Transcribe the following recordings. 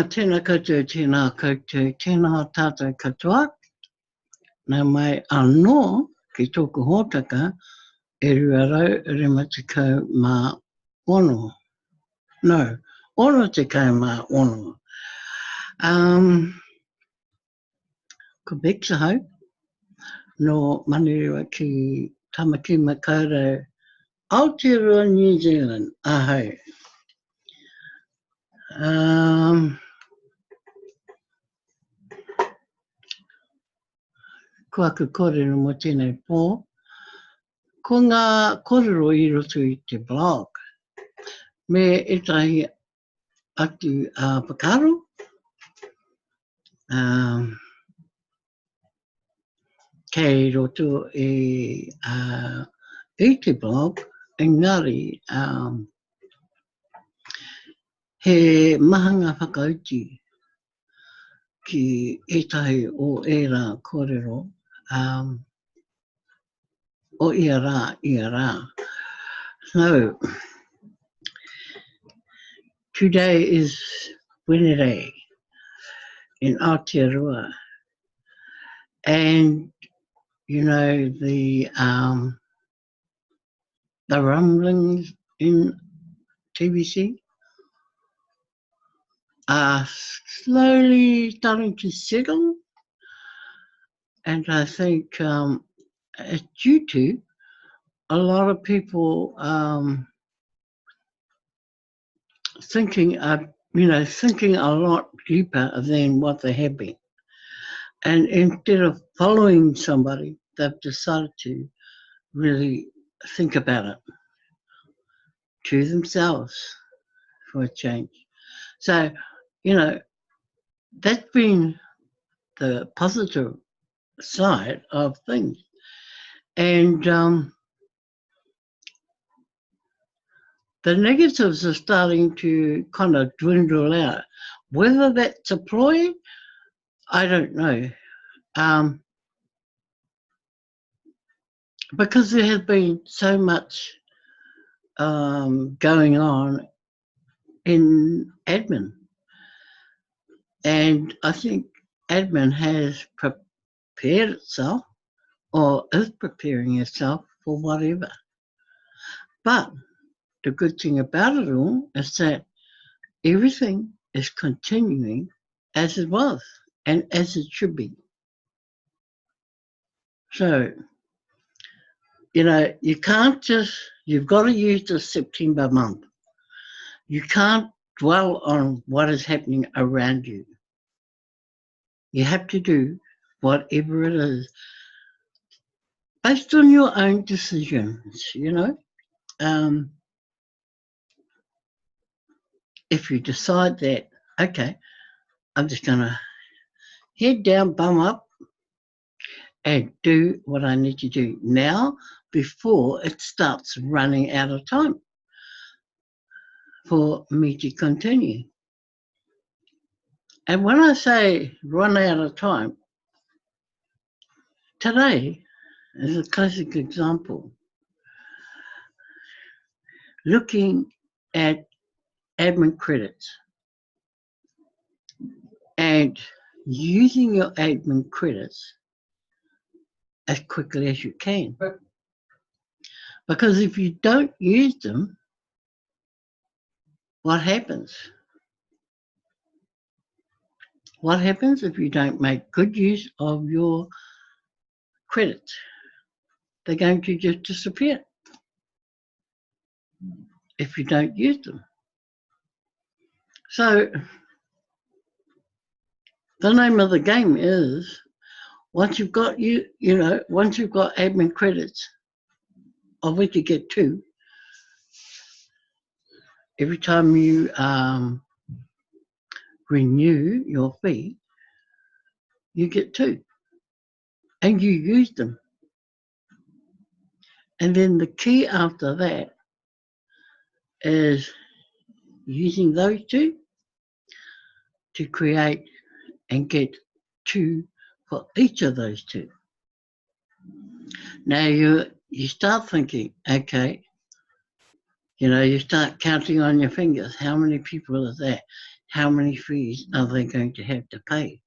Tēnā koutou, tēnā koutou, tēnā tātou katoa. Nā mai anō ki tōku hōtaka e ruarau rima tekau mā ono. No, ono tekau mā ono. Ko Bex ahau, no Manurewa ki Tamaki Makaurau, Aotearoa, New Zealand, ahau. Ko aku kōrero mo tēnei pō, ko ngā kōrero I roto I te blog. Me etahi atu pakaro, kei roto I te blog, engari he mahanga whakauti ki etahi o era kōrero, o ia rā. So, today is Wednesday in Aotearoa, and you know the rumblings in TBC are slowly starting to settle, and I think it's due to a lot of people thinking a lot deeper than what they have been. And instead of following somebody, they've decided to really think about it to themselves for a change. So, that's been the positive side of things. And the negatives are starting to kind of dwindle out. Whether that's a ploy, I don't know. Because there has been so much going on in admin. And I think admin has prepared itself or is preparing itself for whatever. But the good thing about it all is that everything is continuing as it was and as it should be. So, you can't you've got to use the September month. You can't dwell on what is happening around you. You have to do whatever it is based on your own decisions, If you decide that, okay, I'm just going to head down, bum up, and do what I need to do now before it starts running out of time for me to continue. And when I say run out of time, today is a classic example. Looking at admin credits and using your admin credits as quickly as you can. Because if you don't use them, what happens? What happens if you don't make good use of your credits? They're going to just disappear if you don't use them. So the name of the game is once you've got once you've got admin credits, of which you get 2, every time you renew your fee, you get 2, and you use them. And then the key after that is using those 2 to create and get 2 for each of those 2. Now you start thinking, okay, you start counting on your fingers. How many people is that? how many fees are they going to have to pay?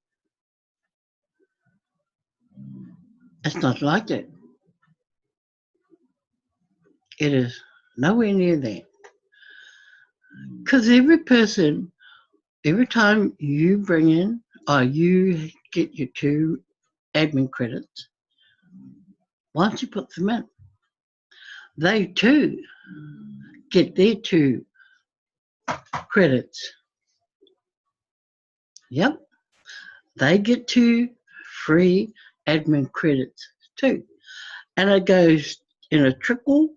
It's not like that. It is nowhere near that. Because every person, every time you bring in or you get your 2 admin credits, once you put them in, they too get their 2 credits. Yep, they get 2 free admin credits too. And it goes in a trickle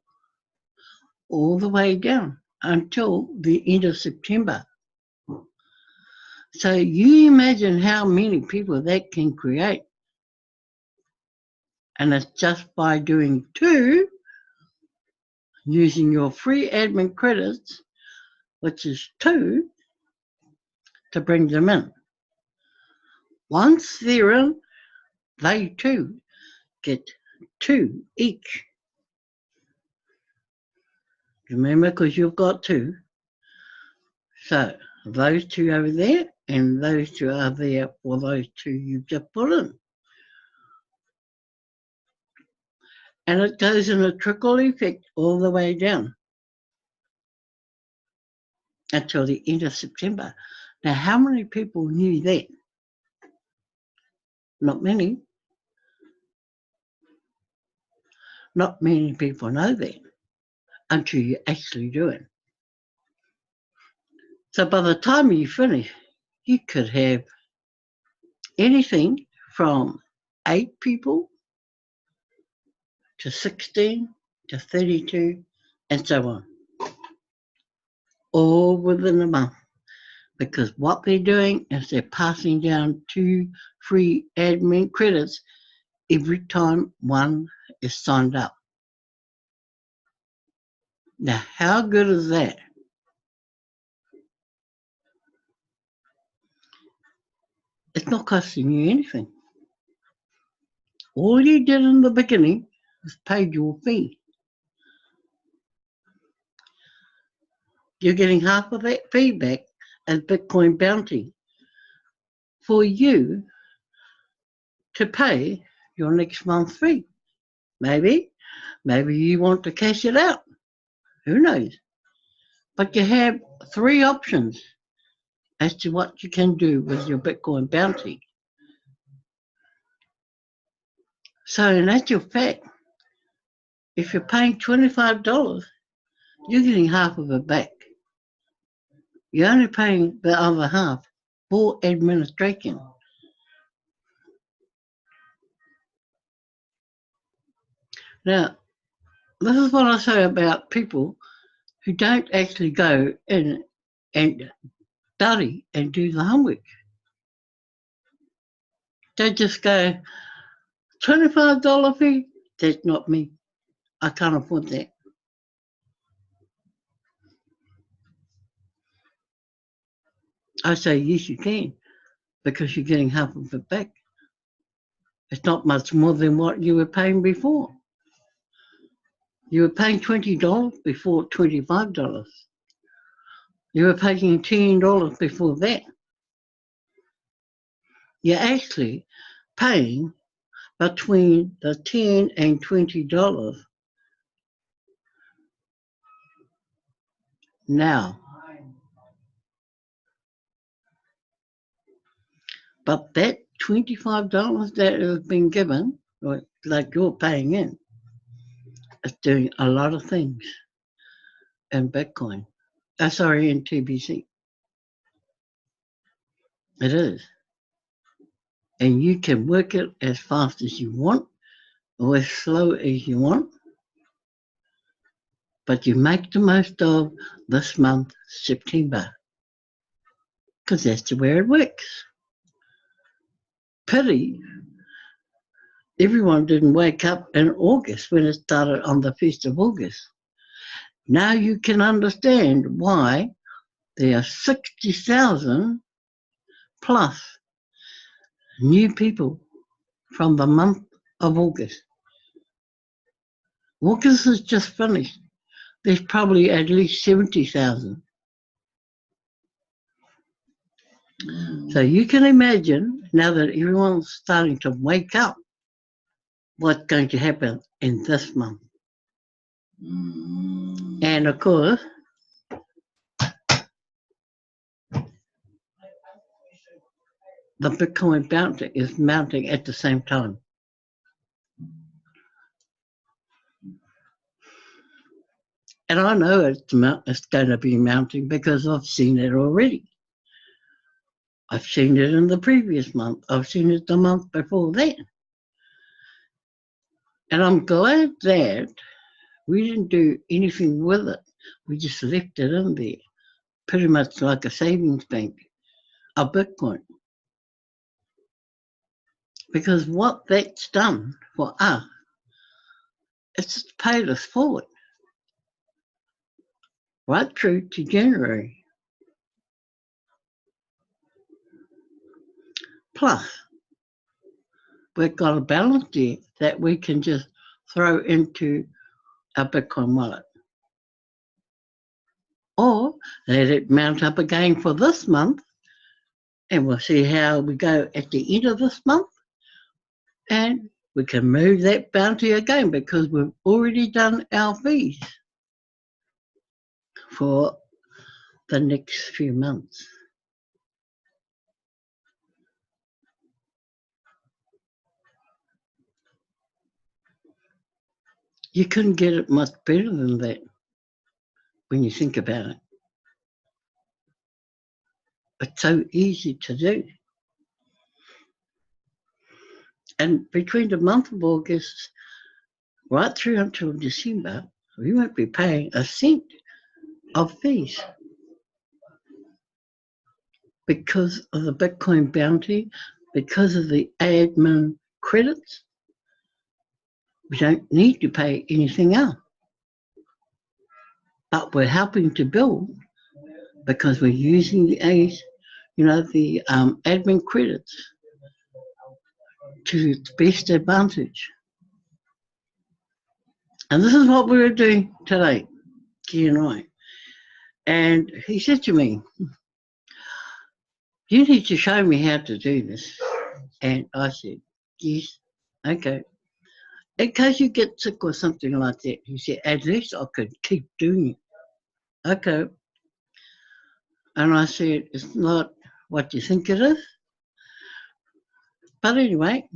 all the way down until the end of September. So you imagine how many people that can create. And it's just by doing 2, using your free admin credits, which is 2, to bring them in. Once they're in, they too get 2 each. Remember, because you've got 2. So those 2 over there and those 2 are there for those 2 you've just put in. And it goes in a trickle effect all the way down until the end of September. Now, how many people knew that? Not many. Not many people know that until you actually do it. So by the time you finish, you could have anything from 8 people to 16 to 32 and so on, all within a month. Because what they're doing is they're passing down 2 free admin credits every time one is signed up. Now, how good is that? It's not costing you anything. All you did in the beginning was paid your fee. You're getting half of that fee back as Bitcoin bounty for you to pay your next month's fee. Maybe you want to cash it out. Who knows? But you have 3 options as to what you can do with your Bitcoin bounty. So in actual fact, if you're paying $25, you're getting half of it back. You're only paying the other half for administration. Now, this is what I say about people who don't actually go in and study and do the homework. They just go, $25 fee? That's not me. I can't afford that. I say, yes, you can, because you're getting half of it back. It's not much more than what you were paying before. You were paying $20 before $25. You were paying $10 before that. You're actually paying between the $10 and $20 now. But that $25 that has been given, like you're paying in, is doing a lot of things in Bitcoin. In TBC. It is. And you can work it as fast as you want or as slow as you want. But you make the most of this month, September, because that's where it works. Pity everyone didn't wake up in August when it started on the 1st of August. Now you can understand why there are 60,000 plus new people from the month of August. August is just finished. There's probably at least 70,000. So you can imagine, now that everyone's starting to wake up, what's going to happen in this month. And of course, the Bitcoin bounty is mounting at the same time. And I know it's going to be mounting because I've seen it already. I've seen it in the previous month. I've seen it the month before that. And I'm glad that we didn't do anything with it. We just left it in there, pretty much like a savings bank, a Bitcoin. Because what that's done for us, it's paid us forward right through to January. Plus, we've got a balance there that we can just throw into our Bitcoin wallet. Or let it mount up again for this month, and we'll see how we go at the end of this month. And we can move that bounty again because we've already done our fees for the next few months. You couldn't get it much better than that when you think about it. It's so easy to do. And between the month of August right through until December, we won't be paying a cent of fees because of the Bitcoin bounty, because of the admin credits. We don't need to pay anything else. But we're helping to build because we're using the admin credits to its best advantage. And this is what we were doing today, Guy and I. And he said to me, you need to show me how to do this. And I said, yes, okay. In case you get sick or something like that, he said, at least I could keep doing it. Okay. And I said, it's not what you think it is. But anyway,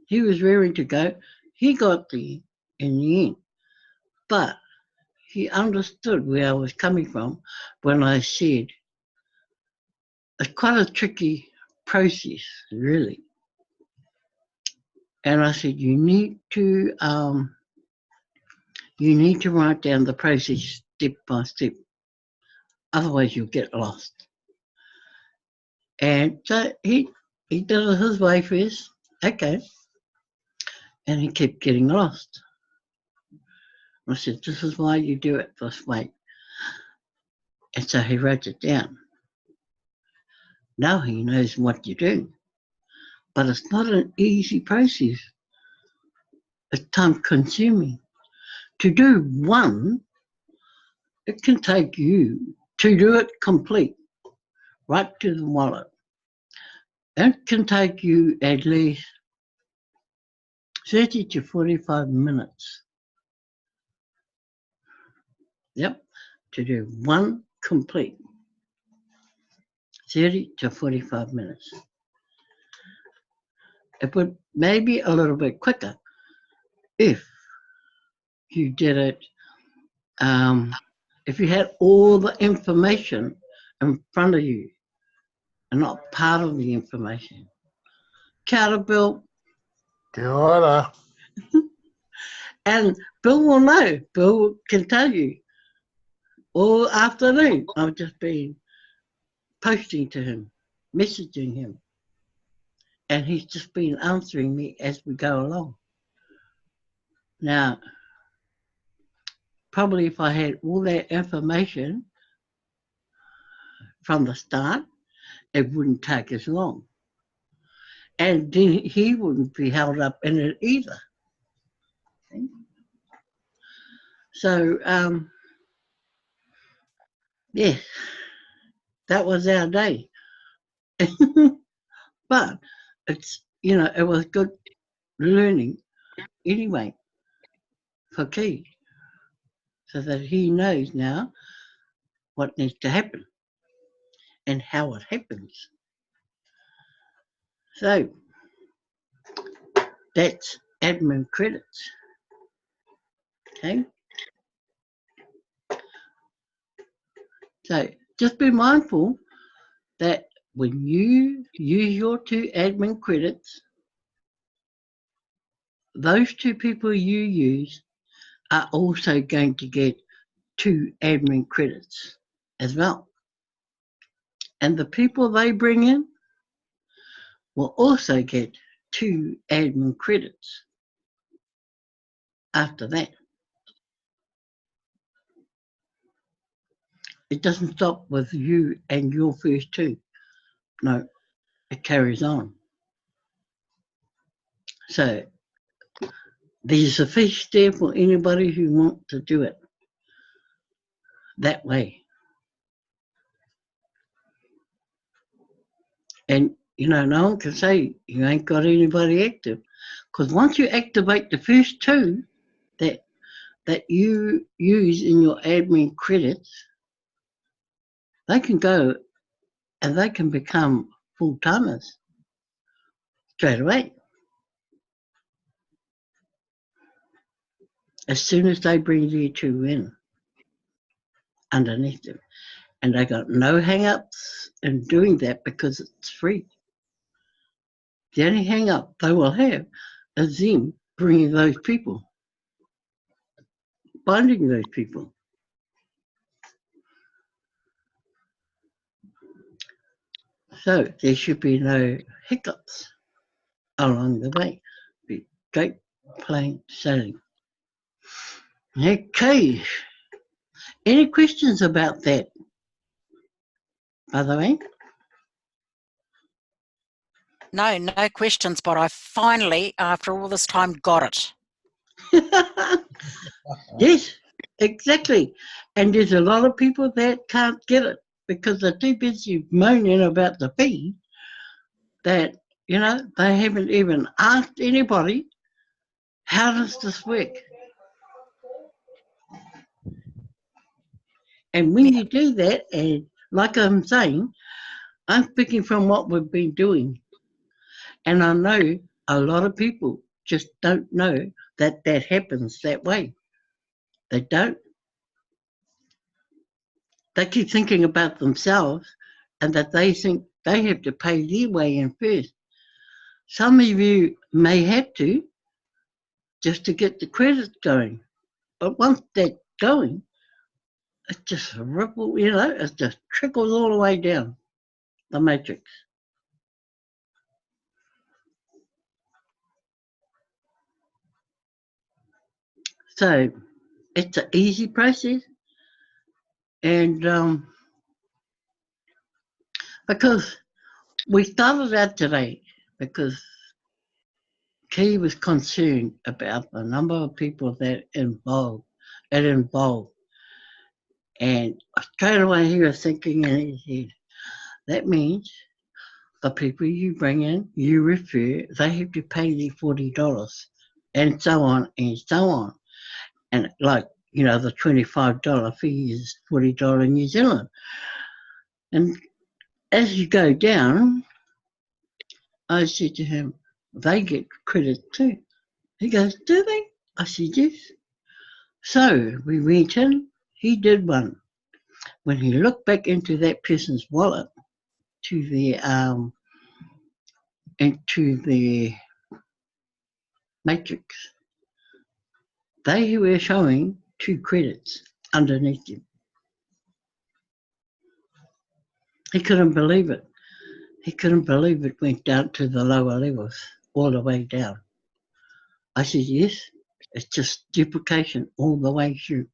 he was raring to go. He got there in the end. But he understood where I was coming from when I said, it's quite a tricky process, really. And I said, you need to write down the process step by step. Otherwise you'll get lost. And so he did it his way first. Okay. And he kept getting lost. I said, this is why you do it this way. And so he wrote it down. Now he knows what you do. But it's not an easy process. It's time consuming. To do one, it can take you, to do it complete, right to the wallet. It can take you at least 30 to 45 minutes. Yep, to do one complete. 30 to 45 minutes. It would maybe a little bit quicker if you did it, if you had all the information in front of you and not part of the information. Kia ora, Bill. Kia ora. And Bill will know. Bill can tell you. All afternoon, I've just been posting to him, messaging him. And he's just been answering me as we go along. Now, probably if I had all that information from the start, it wouldn't take as long. And then he wouldn't be held up in it either. So, yeah, that was our day. But it's, you know, it was good learning anyway for Key, so that he knows now what needs to happen and how it happens. So that's admin credits. Okay. So just be mindful that when you use your 2 admin credits, those 2 people you use are also going to get 2 admin credits as well. And the people they bring in will also get 2 admin credits after that. It doesn't stop with you and your first 2. No, it carries on. So there's a fish there for anybody who wants to do it that way. And, you know, no one can say you ain't got anybody active. Because once you activate the first 2 that you use in your admin credits, they can go and they can become full-timers straight away. As soon as they bring their 2 in underneath them. And they got no hang-ups in doing that because it's free. The only hang-up they will have is them bringing those people, finding those people. So there should be no hiccups along the way. Be straight, plain sailing. Okay. Any questions about that, by the way? No questions, but I finally, after all this time, got it. Yes, exactly. And there's a lot of people that can't get it because they're too busy moaning about the fee that, you know, they haven't even asked anybody, how does this work? And when you do that, and like I'm saying, I'm speaking from what we've been doing. And I know a lot of people just don't know that that happens that way. They don't. They keep thinking about themselves and that they think they have to pay their way in first. Some of you may have to just to get the credits going. But once that's going, it's just a ripple, you know, it just trickles all the way down the matrix. So it's an easy process. And because we started out today because Key was concerned about the number of people that involved. And straight away he was thinking in his head, that means the people you bring in, you refer, they have to pay their $40 and so on and so on. And like, you know, the $25 fee is $40 New Zealand. And as you go down, I said to him, they get credit too. He goes, do they? I said, yes. So we went in, he did one. When he looked back into that person's wallet, into the matrix, they were showing 2 credits underneath him. He couldn't believe it. He couldn't believe it went down to the lower levels, all the way down. I said, yes, it's just duplication all the way through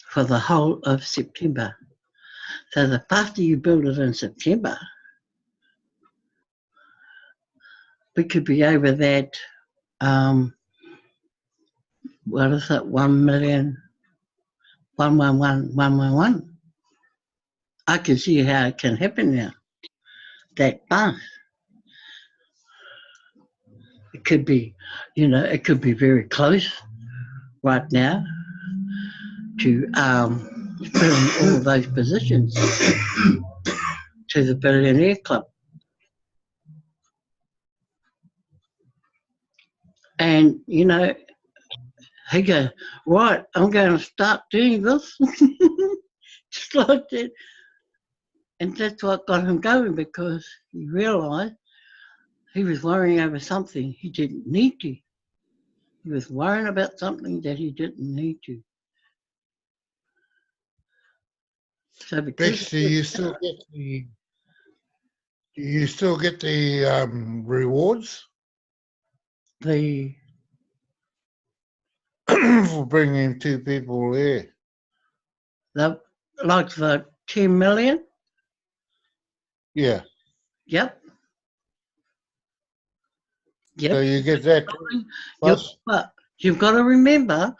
for the whole of September. So the faster you build it in September, we could be over that, what is it, 1,111,111. I can see how it can happen now. that bus. It could be, it could be very close right now to filling all those positions to the Billionaire Club. And, he goes, right, I'm going to start doing this. Just like that. And that's what got him going, because he realised he was worrying over something he didn't need to. He was worrying about something that he didn't need to. So because Bex, do you still get the rewards the for bringing 2 people there? like the 10 million, Yeah. yep. So you get that plus. But you've got to remember,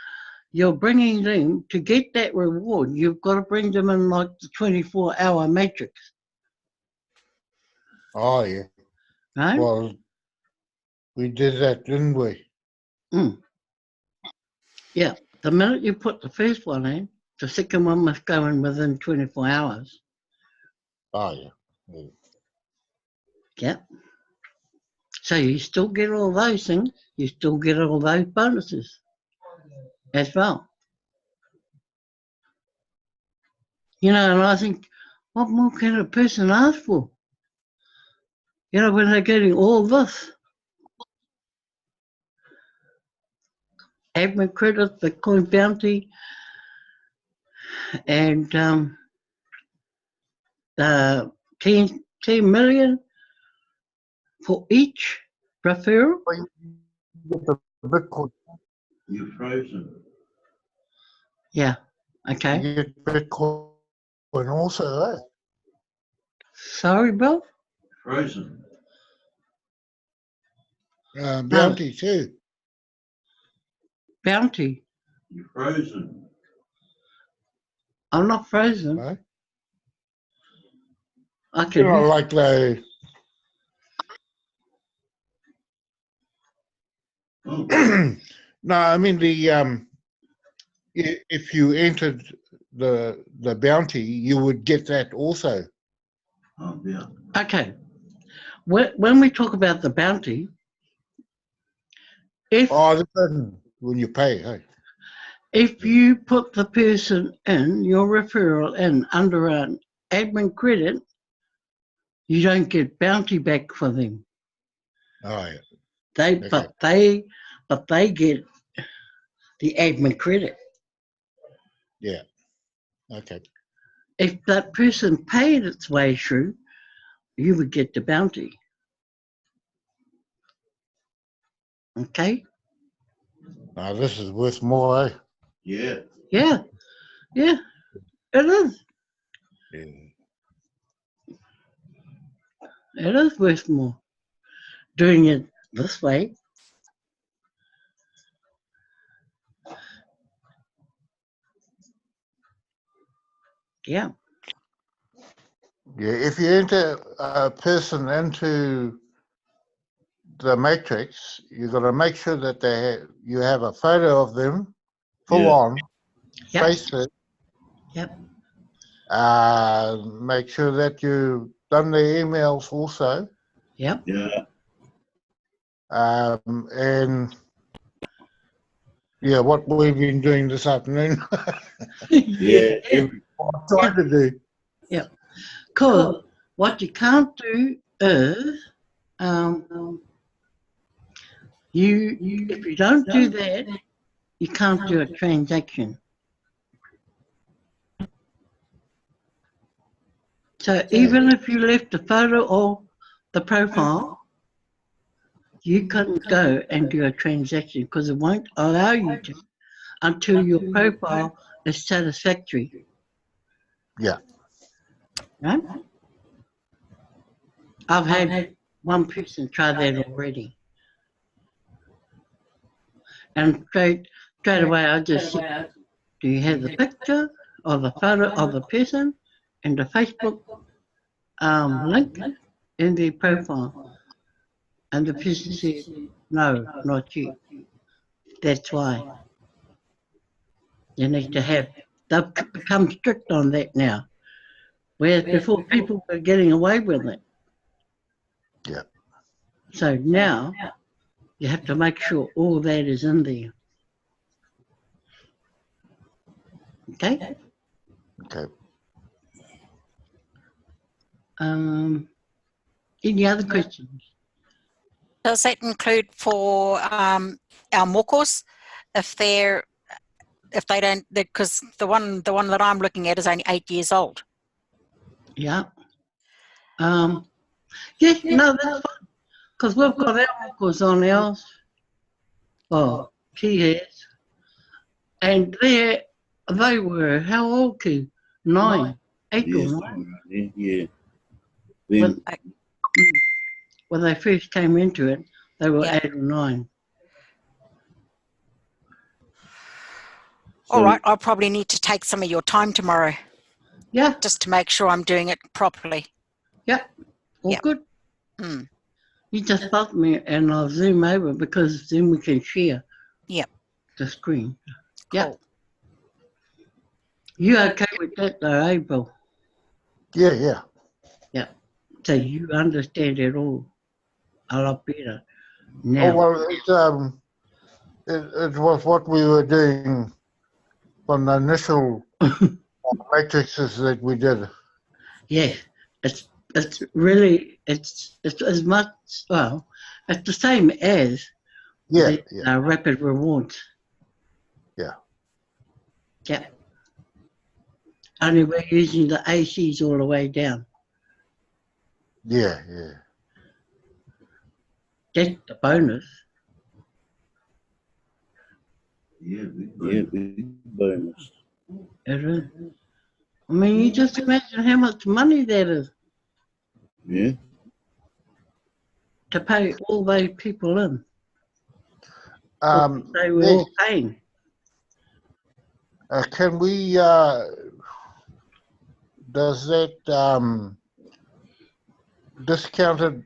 you're bringing them to get that reward. You've got to bring them in like the 24-hour matrix, Oh yeah. right? Well, we did that, didn't we? Yeah. The minute you put the first one in, the second one must go in within 24 hours. Oh yeah. Yep. So you still get all those things. You still get all those bonuses as well. And I think, what more can a person ask for? When they're getting all this. Admin credits, Bitcoin bounty, and 10 million for each referral. The Bitcoin. You're frozen. Yeah. Okay. You get Bitcoin also, eh? Sorry, Bill? Frozen. Bounty too. Bounty. You're frozen. I'm not frozen. Right? I You can know, like the Oh, no, I mean the if you entered the bounty, you would get that also. oh yeah. Okay. When we talk about the bounty, if Oh, when you pay, hey. if you put the person in, your referral in, under an admin credit, you don't get bounty back for them. Oh yeah. But they get the admin credit. Yeah. Okay. If that person paid its way through, you would get the bounty. Okay? Now this is worth more, eh? Yeah. Yeah. Yeah. It is. Yeah. It is worth more doing it this way. Yeah. Yeah. If you enter a person into the matrix, you've got to make sure that you have a photo of them, full Yeah. on, Yep. face first. Yep. Make sure that you've done the emails also. Yep. Yeah. And yeah, what we've been doing this afternoon, Yeah. I'm trying to do. Yeah. Because what you can't do is if you don't do that, you can't do a transaction. So even if you left a photo of the profile, you couldn't go and do a transaction because it won't allow you to until your profile is satisfactory. Yeah. Right? I've had one person try that already. And straight away I just said, do you have the picture or the photo of the person and the Facebook link? in their profile, and the person said, no, not you. That's why you need to have, they've become strict on that now. Whereas before people were getting away with it. Yeah. So now you have to make sure all that is in there. Okay? Okay. Any other questions? Does that include for our mokos if they don't, because the one that I'm looking at is only 8 years old. Yeah. Yes, no, that's fine. Because we've got our uncles on ours. Well, she has. And they were, how old, Key? 9, 8 Yeah, or 9. something like that, yeah. When, Then, when they first came into it, they were Yeah. 8 or 9. All so, right, I'll probably need to take some of your time tomorrow Yeah, just to make sure I'm doing it properly. yeah, all Yeah. good. Mm. You just bug me and I'll zoom over because then we can share Yep. the screen. Cool. Yeah. You okay with that though, eh, Bill? Yeah, yeah. Yeah. So you understand it all a lot better Oh, now. well, it was what we were doing from the initial matrices that we did. Yes. It's really it's as much, well, it's the same as Yeah, the yeah, rapid rewards. yeah. Yeah. Only we're using the ACs all the way down. Yeah, yeah. That's the bonus. yeah, big bonus. It is. I mean, you just imagine how much money that is Yeah, to pay all those people in. They were Yes, all paying. can we, does that discounted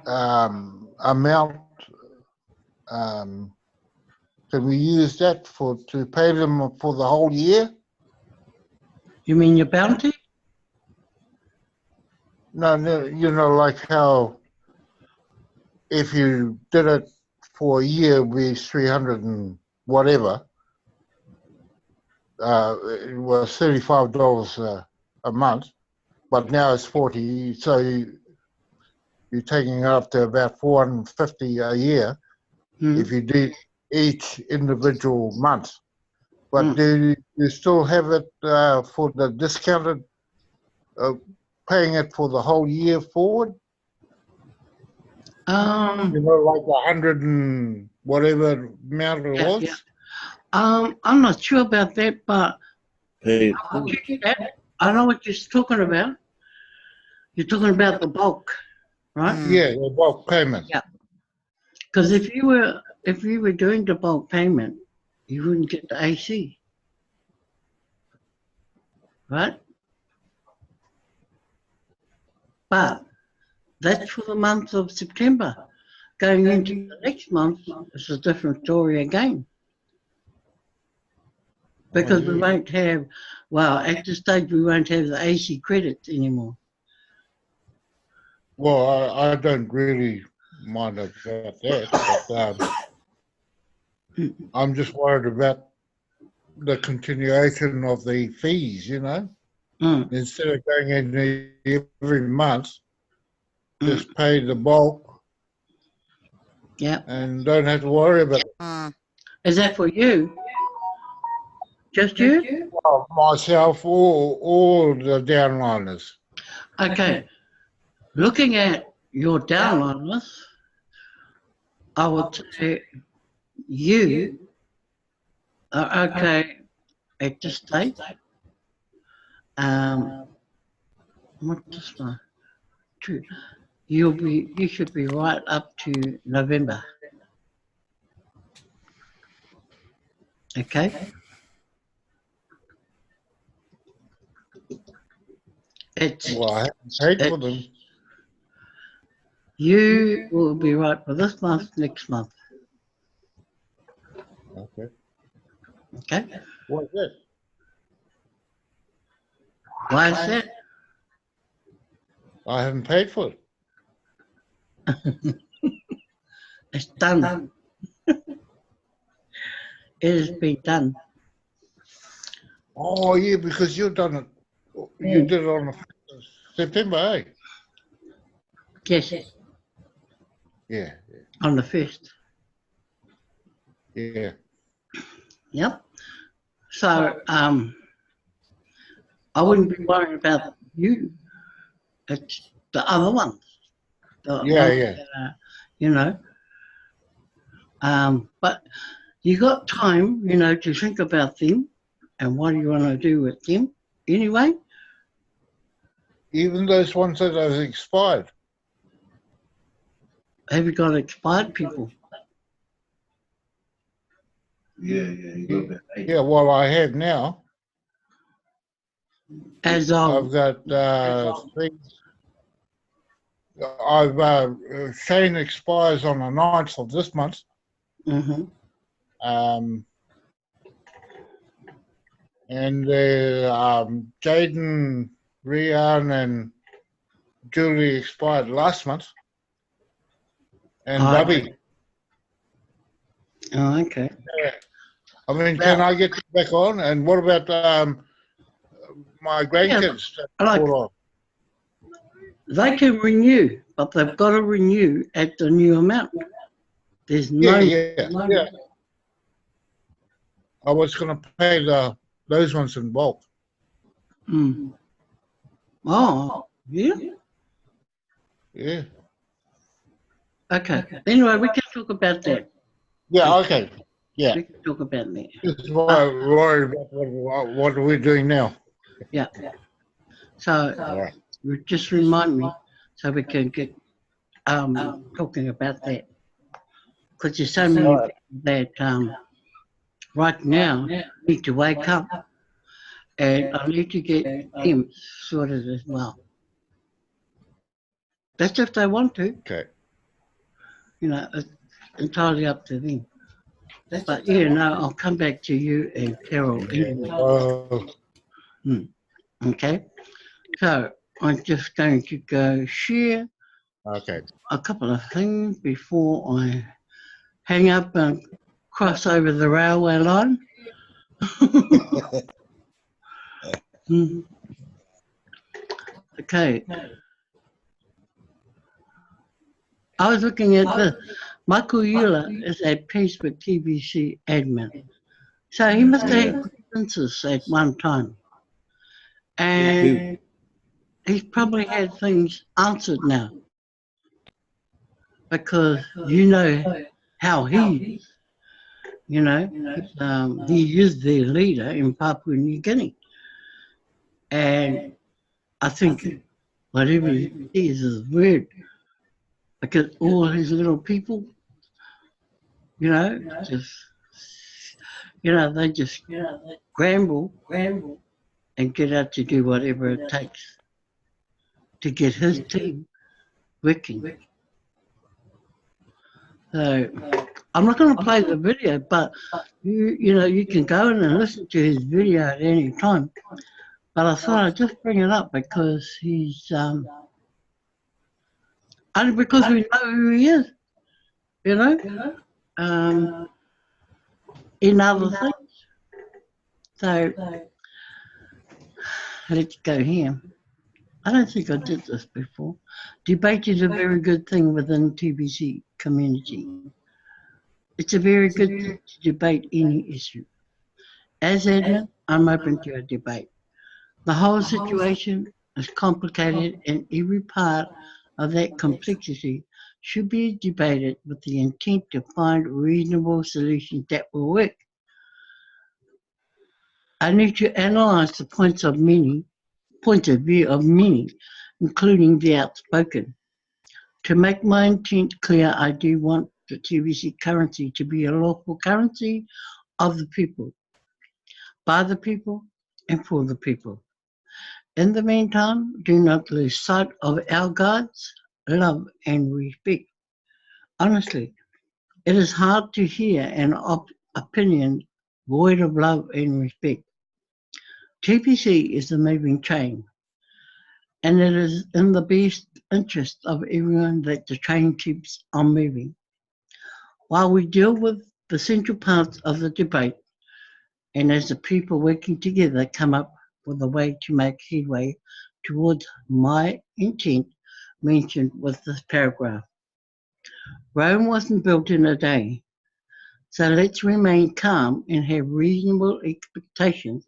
amount, can we use that to pay them for the whole year? You mean your bounty? No, like how if you did it for a year with 300 and whatever, it was $35 a month, but now it's 40. So you're taking it up to about 450 a year if you do each individual month. But do you still have it for the discounted, paying it for the whole year forward? Like 100 and whatever amount it was? Yeah. I'm not sure about that, but pay it I'll forward. check that. I know what you're talking about. You're talking about the bulk, right? Yeah, the bulk payment. Yeah. Because if you were doing the bulk payment, you wouldn't get the AC, right? But that's for the month of September. Going into the next month, it's a different story again. Because we won't have, well, at this stage we won't have the AC credits anymore. Well, I don't really mind about that, but I'm just worried about the continuation of the fees, Instead of going in every month, just pay the bulk and don't have to worry about it. Is that for you? Just you? Well, myself or the downliners. Okay. Looking at your downliners, I would say you are okay at this stage. What's this one? You should be right up to November. Okay? Well, I haven't paid for them. You will be right for this month, next month. Okay. Okay? What's that? Why is that? I haven't paid for it. It's done. It has been done. Oh, yeah, because you've done it. You did it on the 1st of September, eh? Yes, Yeah, on the 1st. yeah. Yep. So, I wouldn't be worrying about you. It's the other ones. The Yeah, ones yeah. that are, you know. But you got time, to think about them and what you want to do with them. Anyway, Even those ones that have expired. have you got expired people? you got about 8. Yeah, well, I have now. As of, I've got things. Shane expires on the 9th of this month. mhm. And Jaden, Rian, and Julie expired last month. And Oh, Bubby. Oh, okay. Yeah. I mean, can I get you back on? And what about my grandkids? like- They can renew, but they've got to renew at the new amount. There's no. Yeah. I was going to pay those ones in bulk. Mm. Oh, yeah. Yeah. Okay. Anyway, we can talk about that. Yeah, okay. Yeah. We can talk about that. Just worried about what we're doing now. Yeah. So, All right. just remind me so we can get talking about that. Because there's so many people that right now need to wake up, and I need to get them sorted as well. That's if they want to. Okay. It's entirely up to them. But yeah, no, I'll come back to you and Carol anyway. Okay. So I'm just going to go share Okay. a couple of things before I hang up and cross over the railway line. Okay. I was looking at this. Michael Euler is a Facebook TVC admin. So he must have had grievances at one time. And he's probably had things answered now. Because you know how he is. He is their leader in Papua New Guinea. And I think whatever he says is weird. Because all his little people, they just scramble and get out to do whatever it takes to get his team working. So I'm not going to play the video, but you can go in and listen to his video at any time. But I thought I'd just bring it up because he's only because we know who he is, in other things. So let's go here. I don't think I did this before. Debate is a very good thing within TBC community. It's a very good thing to debate any issue. As admin, I'm open to a debate. The whole situation is complicated and every part of that complexity should be debated with the intent to find reasonable solutions that will work. I need to analyse the points of view of many, including the outspoken. To make my intent clear, I do want the TBC currency to be a lawful currency of the people, by the people, and for the people. In the meantime, do not lose sight of our guides, love and respect. Honestly, it is hard to hear an opinion void of love and respect. TPC is a moving train, and it is in the best interest of everyone that the train keeps on moving. While we deal with the central parts of the debate, and as the people working together come up with a way to make headway towards my intent mentioned with this paragraph. Rome wasn't built in a day, so let's remain calm and have reasonable expectations.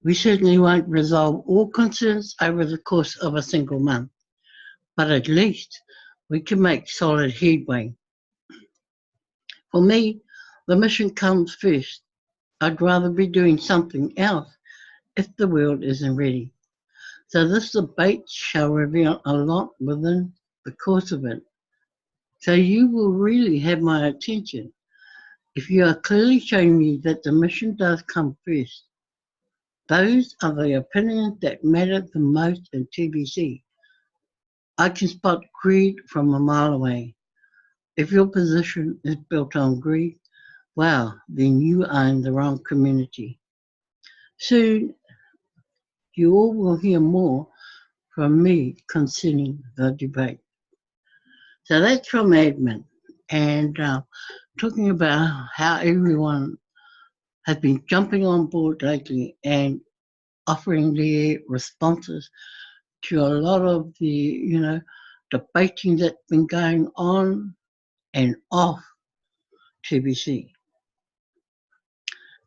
We certainly won't resolve all concerns over the course of a single month, but at least we can make solid headway. For me, the mission comes first. I'd rather be doing something else if the world isn't ready. So this debate shall reveal a lot within the course of it. So you will really have my attention if you are clearly showing me that the mission does come first. Those are the opinions that matter the most in TBC. I can spot greed from a mile away. If your position is built on greed, well, then you are in the wrong community. Soon, you all will hear more from me concerning the debate. So that's from admin. And talking about how everyone has been jumping on board lately and offering their responses to a lot of the, debating that's been going on and off TBC.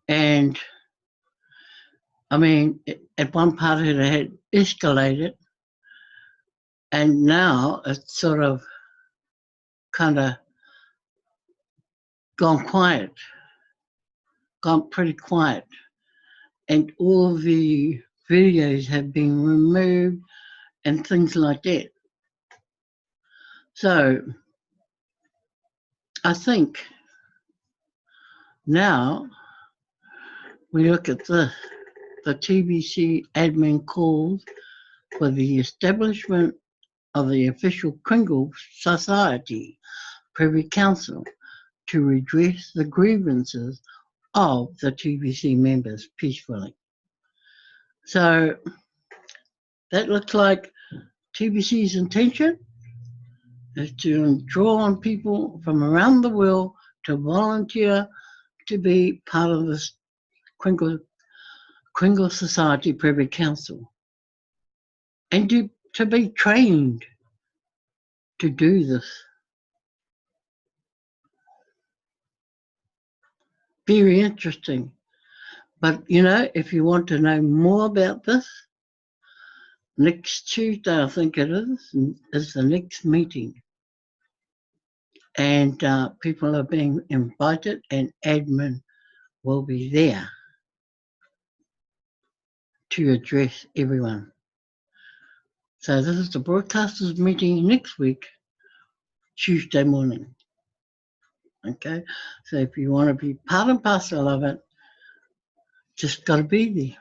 And I mean, at one part it had escalated, and now it's sort of kind of gone quiet, gone pretty quiet. And all the videos have been removed and things like that. So I think now we look at this. The TBC admin calls for the establishment of the official Kringle Society Privy Council to redress the grievances of the TBC members peacefully. So that looks like TBC's intention is to draw on people from around the world to volunteer to be part of this Kringle Society Privy Council and to be trained to do this. Very interesting. But if you want to know more about this, next Tuesday, I think it is the next meeting. And people are being invited and admin will be there to address everyone. So this is the broadcasters meeting next week, Tuesday morning. Okay, so if you want to be part and parcel of it, just got to be there.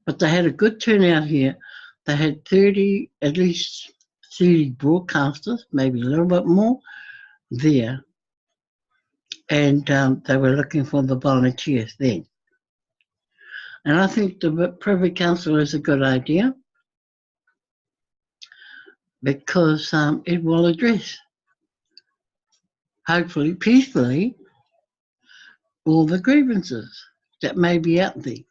But they had a good turnout here. They had at least 30 broadcasters, maybe a little bit more there. And they were looking for the volunteers then. And I think the Privy Council is a good idea because it will address, hopefully peacefully, all the grievances that may be out there.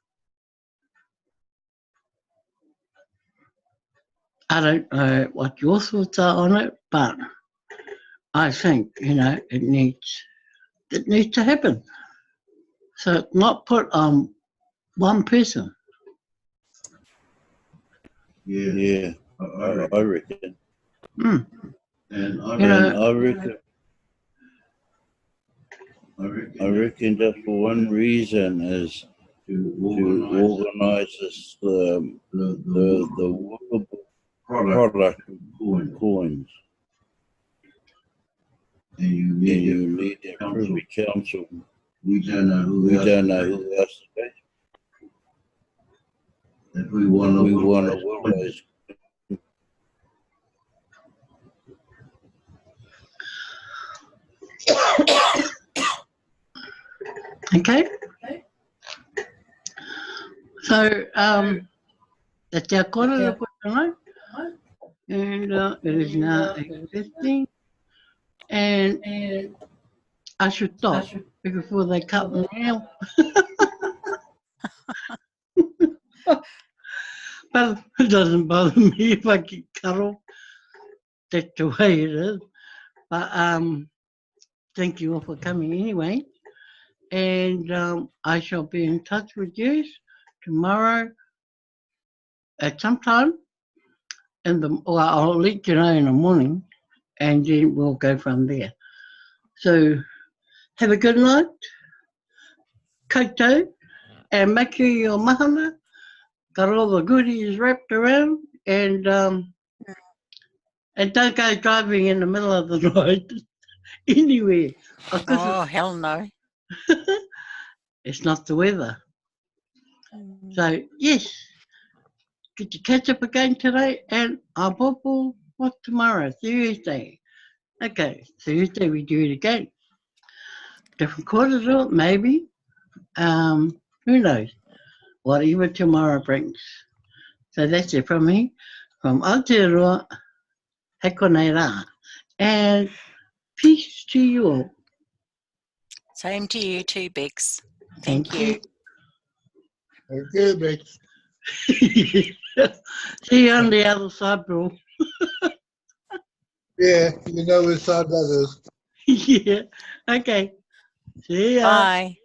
I don't know what your thoughts are on it, but I think, it needs to happen. So not put on one person. Yeah, I reckon. Mm. And I reckon just for one reason is to organise this the workable product coins. And you need a Privy Council. We don't know who else to be. If we want to work those Okay? So, that's our kōrero for tonight. And it is now 8:15. And I should stop before they cut me out. But it doesn't bother me if I get cut off. That's the way it is. But thank you all for coming anyway. And I shall be in touch with you tomorrow at some time. Well, I'll let you know in the morning, and then we'll go from there. So have a good night, koutou, and make sure your mahana got all the goodies wrapped around, and don't go driving in the middle of the night anywhere. Oh, hell no. It's not the weather. So yes, get your catch up again today, and I'll bubble what tomorrow, Thursday. Okay, Thursday we do it again. Different quarters, maybe. Who knows? Whatever tomorrow brings. So that's it from me, from Aotearoa, he konei rā. And peace to you all. Same to you too, Bex. Thank you. Okay, Bex. See you on the other side, bro. Yeah, you know which side that is. Yeah. Okay. See ya. Bye.